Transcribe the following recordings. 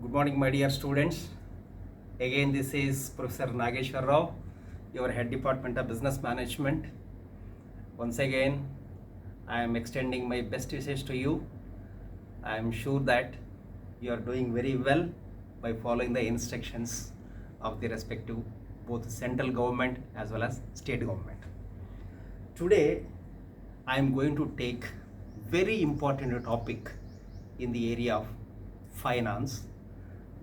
Good morning, my dear students. Again, this is Professor Nageshwar Rao, your Head Department of Business Management. Once again, I am extending my best wishes to you. I am sure that you are doing very well by following the instructions of the respective both central government as well as state government. Today, I am going to take very important topic in the area of finance,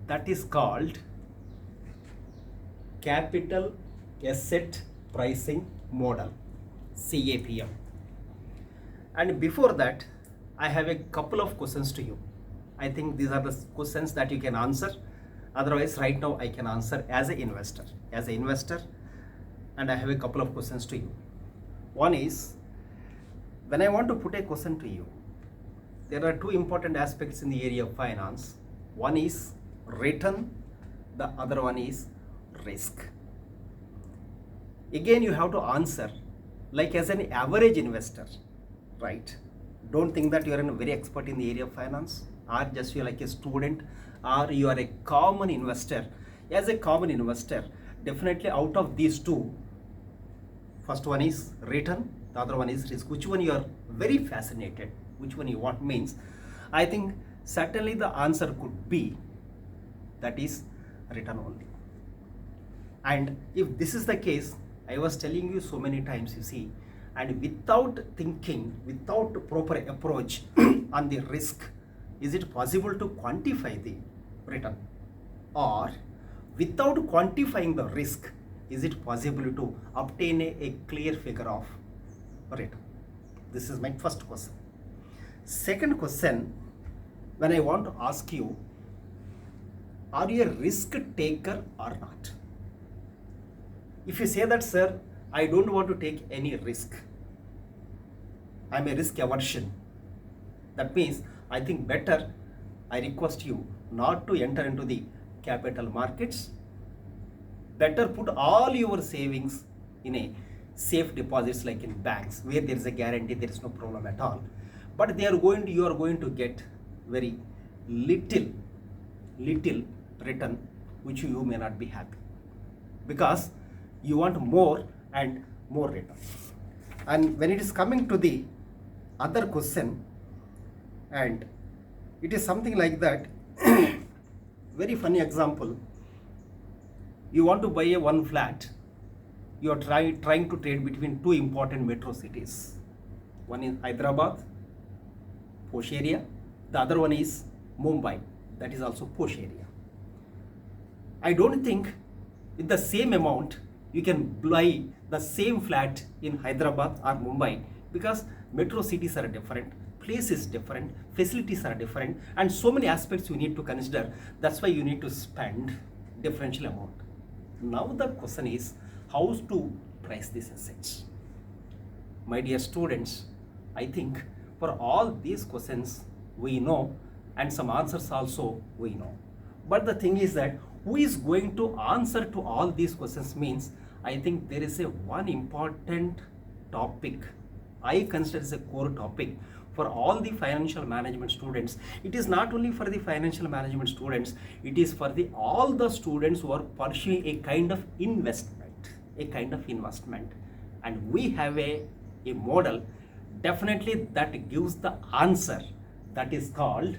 that is called capital asset pricing model, CAPM. And before that, I have a couple of questions to you. I think these are the questions that you can answer. Otherwise, right now I can answer as an investor. And I have a couple of questions to you. One is, when I want to put a question to you, there are two important aspects in the area of finance. One is return, the other one is risk. Again, you have to answer like as an average investor, right? Don't think that you are a very expert in the area of finance, or just you are like a student, or you are a common investor. As a common investor, definitely out of these two, first one is return, the other one is risk. Which one you are very fascinated, which one you want means, I think certainly the answer could be that is return only. And if this is the case, I was telling you so many times, you see, and without thinking, without proper approach on the risk, is it possible to quantify the return? Or without quantifying the risk, is it possible to obtain a clear figure of return? This is my first question. Second question, when I want to ask you, are you a risk taker or not? If you say that, sir, I don't want to take any risk, I'm a risk aversion, that means I think better I request you not to enter into the capital markets. Better put all your savings in a safe deposits like in banks where there is a guarantee, there is no problem at all. But you are going to get very little return, which you may not be happy, because you want more and more return. And when it is coming to the other question, and it is something like that, very funny example, you want to buy a one flat, you are trying to trade between two important metro cities. One is Hyderabad, posh area, the other one is Mumbai, that is also posh area. I don't think with the same amount you can buy the same flat in Hyderabad or Mumbai, because metro cities are different, place is different, facilities are different, and so many aspects you need to consider. That's why you need to spend differential amount. Now the question is how to price these assets. My dear students, I think for all these questions we know, and some answers also we know. But the thing is that who is going to answer to all these questions means, I think there is a one important topic I consider as a core topic for all the financial management students. It is not only for the financial management students, it is for all the students who are pursuing a kind of investment, and we have a model definitely that gives the answer, that is called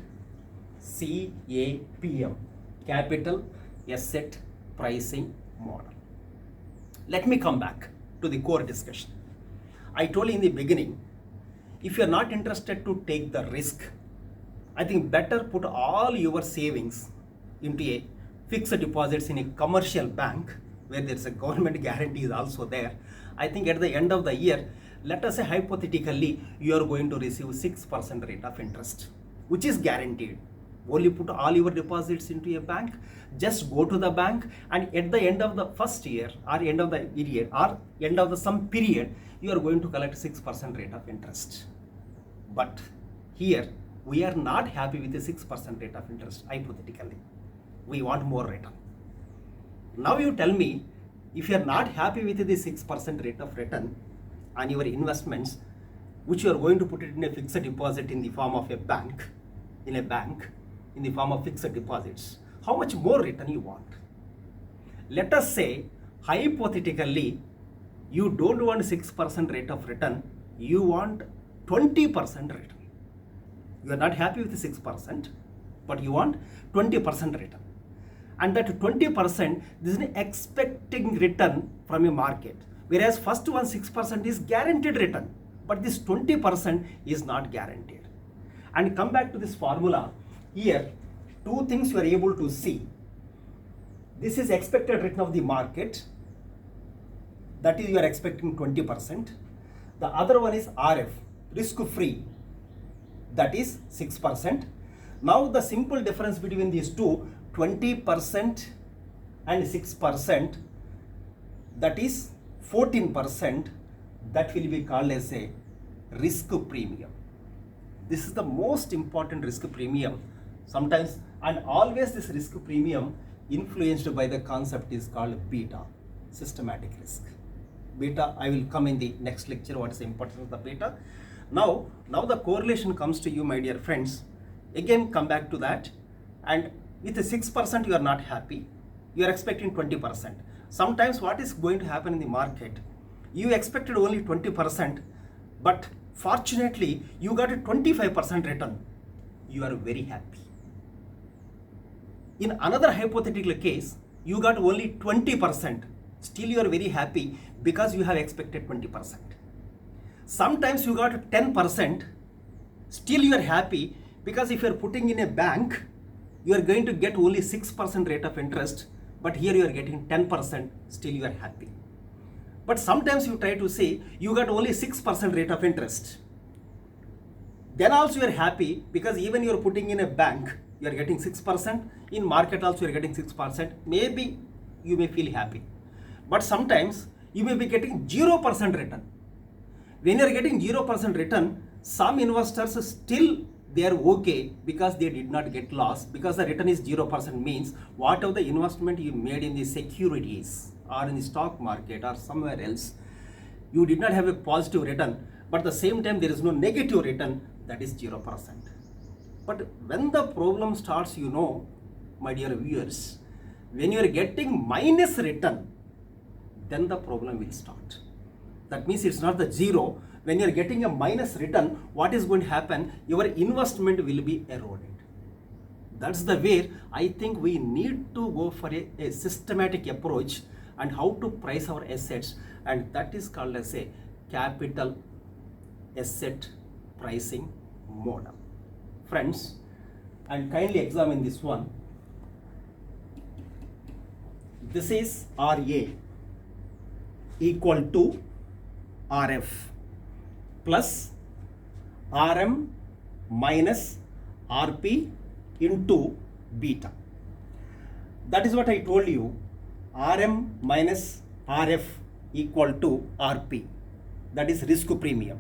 CAPM, capital asset pricing model. Let me come back to the core discussion. I told you in the beginning, if you are not interested to take the risk, I think better put all your savings into a fixed deposits in a commercial bank where there is a government guarantee is also there. I think at the end of the year, let us say hypothetically, you are going to receive 6% rate of interest, which is guaranteed. Only put all your deposits into a bank, just go to the bank, and at the end of the first year or end of the period or end of the some period, you are going to collect 6% rate of interest. But here we are not happy with the 6% rate of interest. Hypothetically, we want more return. Now you tell me, if you are not happy with the 6% rate of return on your investments, which you are going to put it in a fixed deposit in the form of a bank, in the form of fixed deposits. how much more return you want. Let us say, hypothetically, you don't want 6% rate of return, you want 20% return. You are not happy with 6%, but you want 20% return. And that 20%, this is an expecting return from a market. Whereas first one 6% is guaranteed return, but this 20% is not guaranteed. And come back to this formula. Here, two things you are able to see. This is expected return of the market. That is, you are expecting 20%. The other one is RF, risk-free. That is 6%. Now the simple difference between these two, 20% and 6%, that is 14%, that will be called as a risk premium. This is the most important risk premium. Sometimes and always this risk premium influenced by the concept is called beta, systematic risk. Beta, I will come in the next lecture what is the importance of the beta. Now the correlation comes to you, my dear friends. Again, come back to that. And with the 6% you are not happy. You are expecting 20%. Sometimes what is going to happen in the market? You expected only 20%, but fortunately you got a 25% return. You are very happy. In another hypothetical case, you got only 20%. Still you are very happy because you have expected 20%. Sometimes you got 10%. Still you are happy because if you are putting in a bank, you are going to get only 6% rate of interest, but here you are getting 10%, still you are happy. But sometimes you try to say you got only 6% rate of interest. Then also you are happy because even you are putting in a bank, you are getting 6%, in market also you are getting 6%, maybe you may feel happy. But sometimes you may be getting 0% return. When you are getting 0% return, some investors still they are okay because they did not get loss, because the return is 0% means whatever the investment you made in the securities or in the stock market or somewhere else, you did not have a positive return, but at the same time there is no negative return, that is 0%. But when the problem starts, you know, my dear viewers, when you are getting minus return, then the problem will start. That means it's not the zero. When you are getting a minus return, what is going to happen? Your investment will be eroded. That's the way I think we need to go for a systematic approach and how to price our assets, and that is called as a capital asset pricing model. Friends, and kindly examine this one. This is RA equal to RF plus RM minus RP into beta. That is what I told you. RM minus RF equal to RP. That is risk premium.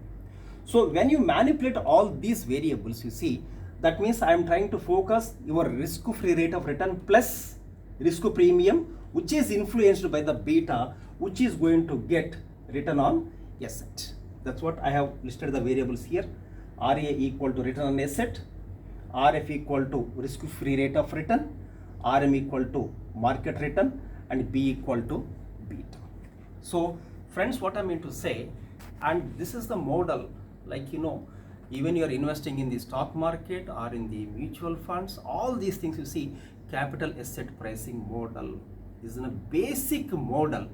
So when you manipulate all these variables, you see, that means I am trying to focus your risk-free rate of return plus risk premium, which is influenced by the beta, which is going to get return on asset. That's what I have listed the variables here. RA equal to return on asset, RF equal to risk-free rate of return, RM equal to market return, and B equal to beta. So friends, what I mean to say, and this is the model, like, you know, even you are investing in the stock market or in the mutual funds, all these things you see, capital asset pricing model is a basic model,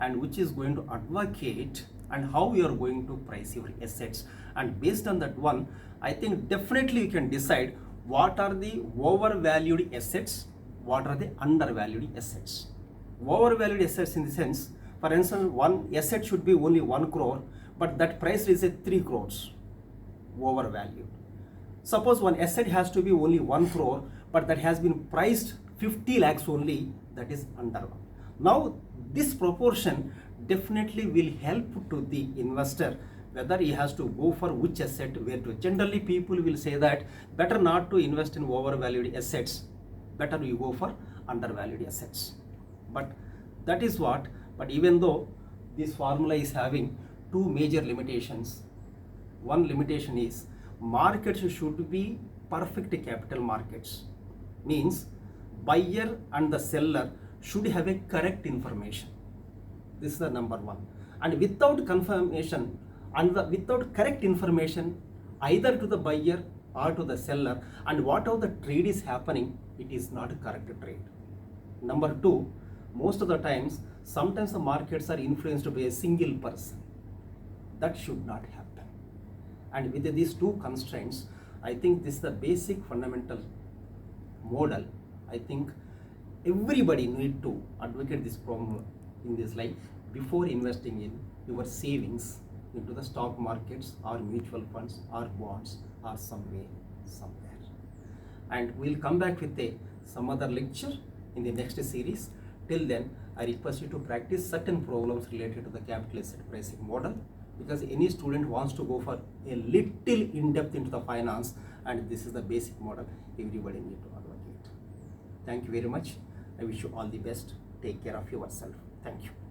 and which is going to advocate and how you are going to price your assets. And based on that one, I think definitely you can decide what are the overvalued assets, what are the undervalued assets. Overvalued assets in the sense, for instance, one asset should be only 1 crore, but that price is at 3 crores, overvalued. Suppose one asset has to be only 1 crore, but that has been priced 50 lakhs only, that is undervalued. Now this proportion definitely will help to the investor whether he has to go for which asset, where to. Generally people will say that better not to invest in overvalued assets, better you go for undervalued assets. But that is what, but even though this formula is having two major limitations. One limitation is markets should be perfect capital markets, means buyer and the seller should have a correct information. This is the number one. And without confirmation and without correct information, either to the buyer or to the seller, and whatever the trade is happening, it is not a correct trade. Number two, most of the times, sometimes the markets are influenced by a single person. That should not happen. And with these two constraints, I think this is the basic fundamental model. I think everybody need to advocate this problem in this life before investing in your savings into the stock markets or mutual funds or bonds or somewhere. And we'll come back with some other lecture in the next series. Till then, I request you to practice certain problems related to the capital asset pricing model, because any student wants to go for a little in-depth into the finance, and this is the basic model everybody need to advocate. Thank you very much. I wish you all the best. Take care of yourself. Thank you.